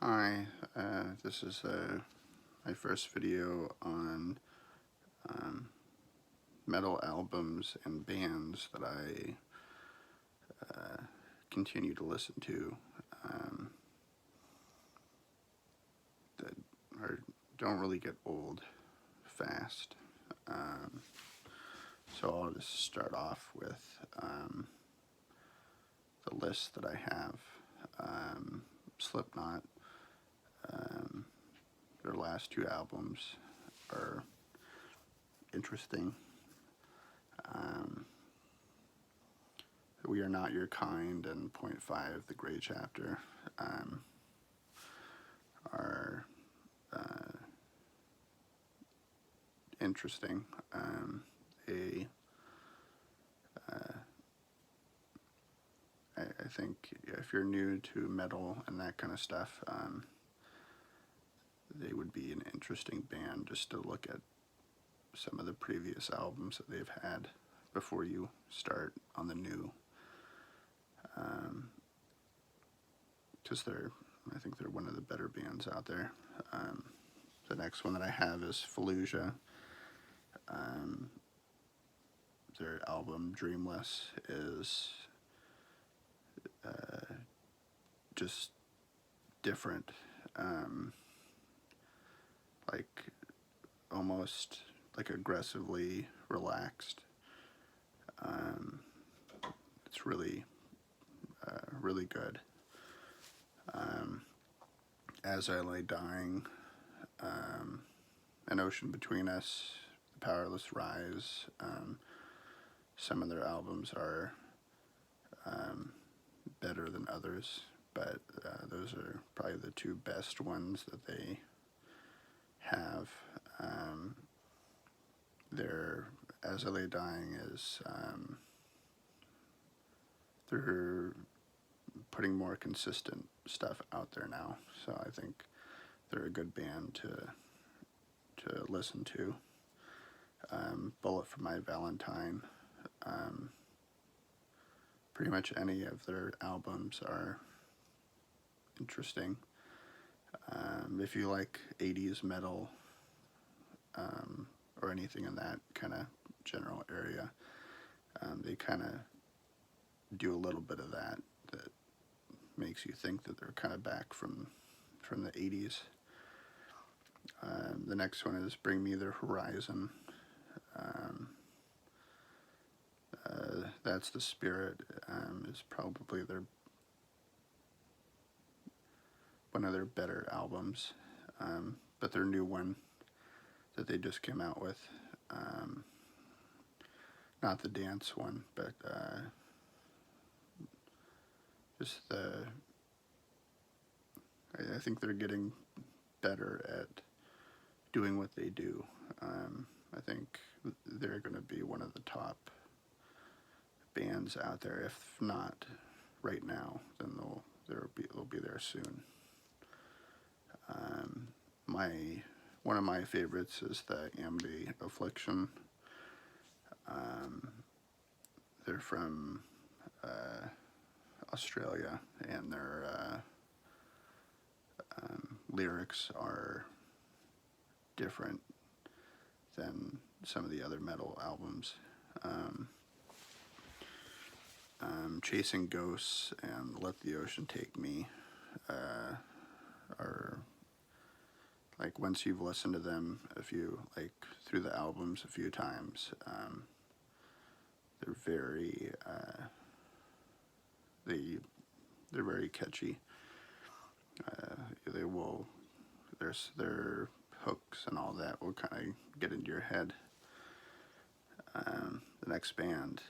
Hi, this is my first video on um, metal albums and bands that I continue to listen to that are, don't really get old fast. Um, so I'll just start off with the list that I have. Slipknot, um, their last two albums are interesting. Um, We Are Not Your Kind and Point Five, The Gray Chapter, are interesting. They, I think if you're new to metal and that kind of stuff, they would be an interesting band just to look at some of the previous albums that they've had before you start on the new. Because I think they're one of the better bands out there. The next one that I have is Fallujah. Their album Dreamless is just different, like almost like aggressively relaxed. It's really, really good. As I Lay Dying, An Ocean Between Us, The Powerless Rise. Some of their albums are better than others, but those are probably the two best ones that they have. Their As I Lay Dying is they're putting more consistent stuff out there now, so I think they're a good band to listen to. Bullet for My Valentine. Pretty much any of their albums are interesting. If you like 80s metal or anything in that kind of general area, they kind of do a little bit of that makes you think that they're kind of back from the 80s. The next one is Bring Me the Horizon. That's the Spirit is probably one of their better albums, but their new one that they just came out with, not the dance one, but just I think they're getting better at doing what they do. I think they're going to be one of the top bands out there. If not right now, then they'll be there soon. One of my favorites is the Amity Affliction. They're from Australia, and their lyrics are different than some of the other metal albums. Chasing Ghosts and Let the Ocean Take Me are, like, once you've listened to them through the albums a few times, they're very they're very catchy. Their hooks and all that will kind of get into your head. The next band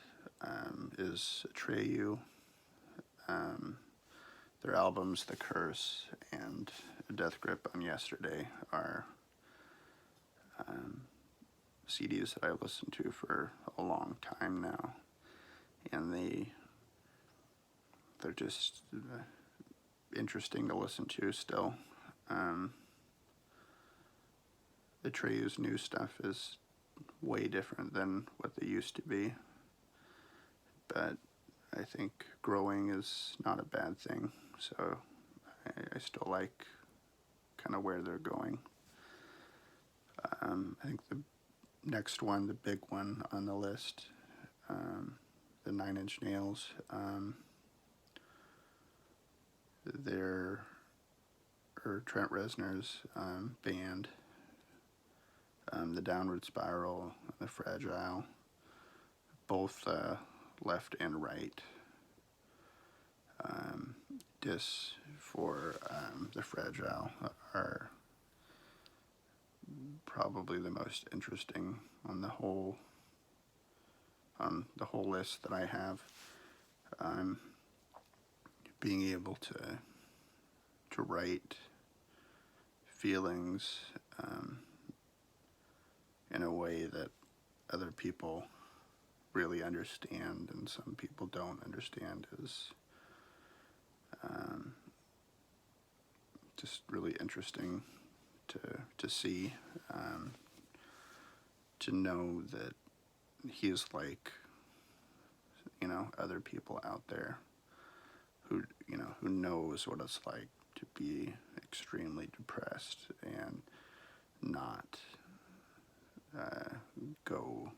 is Atreyu. Their albums, The Curse and Death Grip on Yesterday, are CDs that I've listened to for a long time now, and they're just interesting to listen to still. Atreyu's new stuff is way different than what they used to be, but I think growing is not a bad thing, so I still like kind of where they're going. I think the next one, the big one on the list, the Nine Inch Nails, Trent Reznor's band, the Downward Spiral, the Fragile, both left and right discs for the Fragile are probably the most interesting on the whole list that I have. Being able to write feelings in a way that other people really understand and some people don't understand is just really interesting to see, to know that he is like, other people out there who knows what it's like to be extremely depressed and not go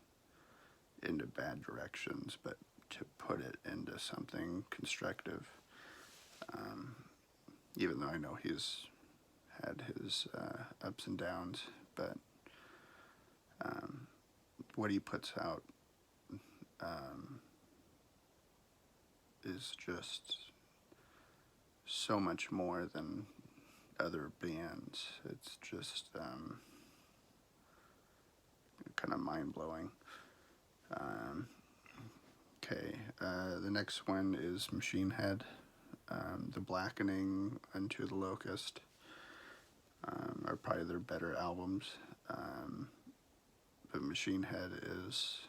into bad directions, but to put it into something constructive. Even though I know he's had his ups and downs, but what he puts out is just so much more than other bands. It's just kind of mind-blowing. Okay, the next one is Machine Head. The Blackening and To the Locust are probably their better albums. But Machine Head is,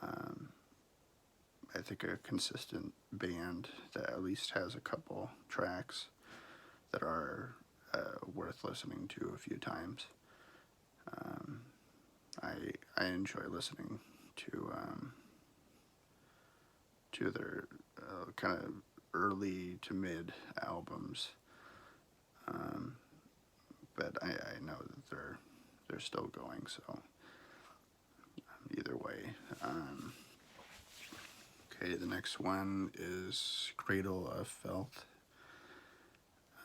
I think, a consistent band that at least has a couple tracks that are worth listening to a few times. I enjoy listening to their kind of early to mid albums, but I know that they're still going. So either way, okay. The next one is Cradle of Filth.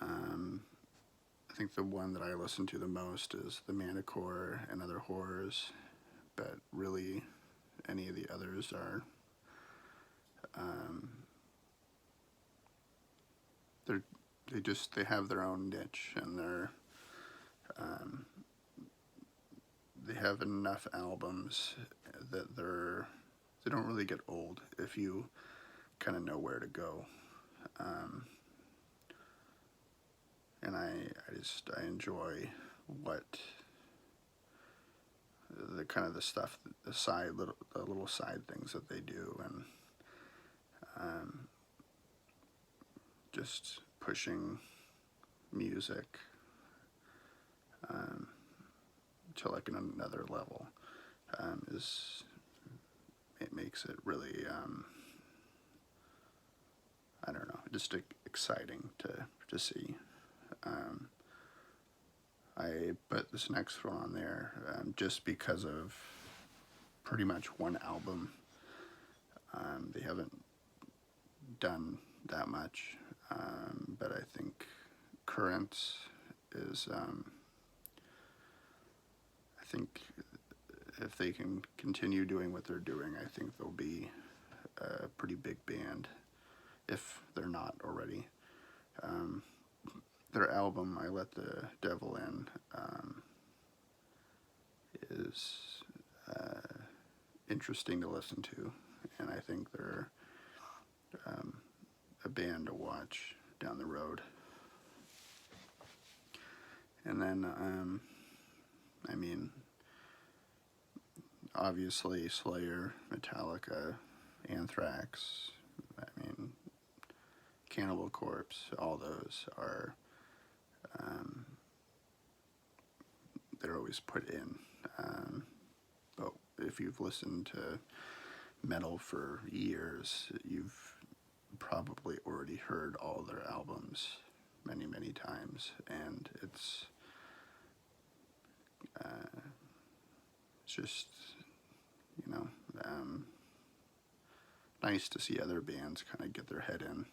I think the one that I listen to the most is The Manticore and Other Horrors, but really any of the others are they have their own niche, and they have enough albums that they don't really get old if you kind of know where to go. And I enjoy what the kind of the stuff, the little side things that they do, and just pushing music to like another level it makes it really I don't know, just exciting to see. I put this next one on there just because of pretty much one album. They haven't done that much, but I think Currents is, I think if they can continue doing what they're doing, I think they'll be a pretty big band, if they're not already. Their album, I Let the Devil In, is interesting to listen to, and I think they're a band to watch down the road. And then, I mean, obviously Slayer, Metallica, Anthrax, I mean, Cannibal Corpse, all those are, they're always put in. But if you've listened to metal for years, you've probably already heard all their albums many times, and it's just, you know, nice to see other bands kind of get their head in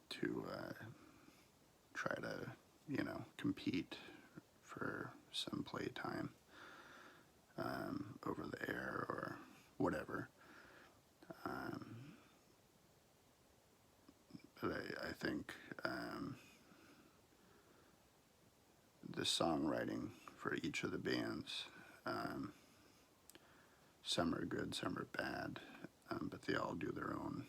to try to, you know, compete for some playtime over the air or whatever. But I think the songwriting for each of the bands, some are good, some are bad, but they all do their own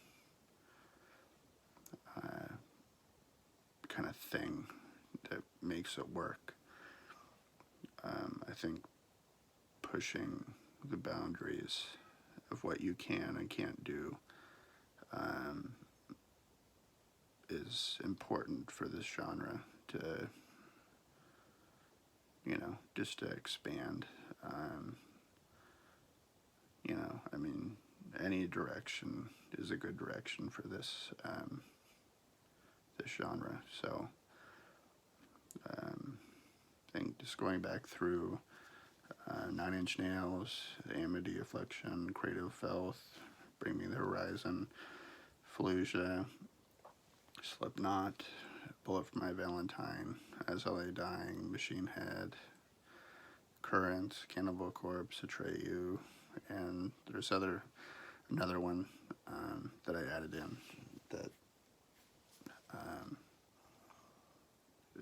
kind of thing that makes it work. I think pushing the boundaries of what you can and can't do is important for this genre to, you know, just to expand. You know, I mean, any direction is a good direction for this this genre. So I think just going back through Nine Inch Nails, Amity Affliction, Cradle of Filth, Bring Me the Horizon, Fallujah, Slipknot, Bullet for My Valentine, As I Lay Dying, Machine Head, Current, Cannibal Corpse, Atreyu, and there's another one that I added in that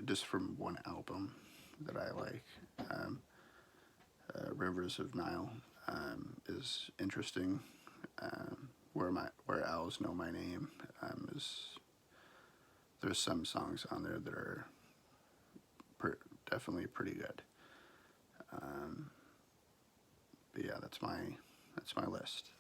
just from one album that I like. Rivers of Nile is interesting. Where Owls Know My Name is. There's some songs on there that are definitely pretty good. But yeah, that's my list.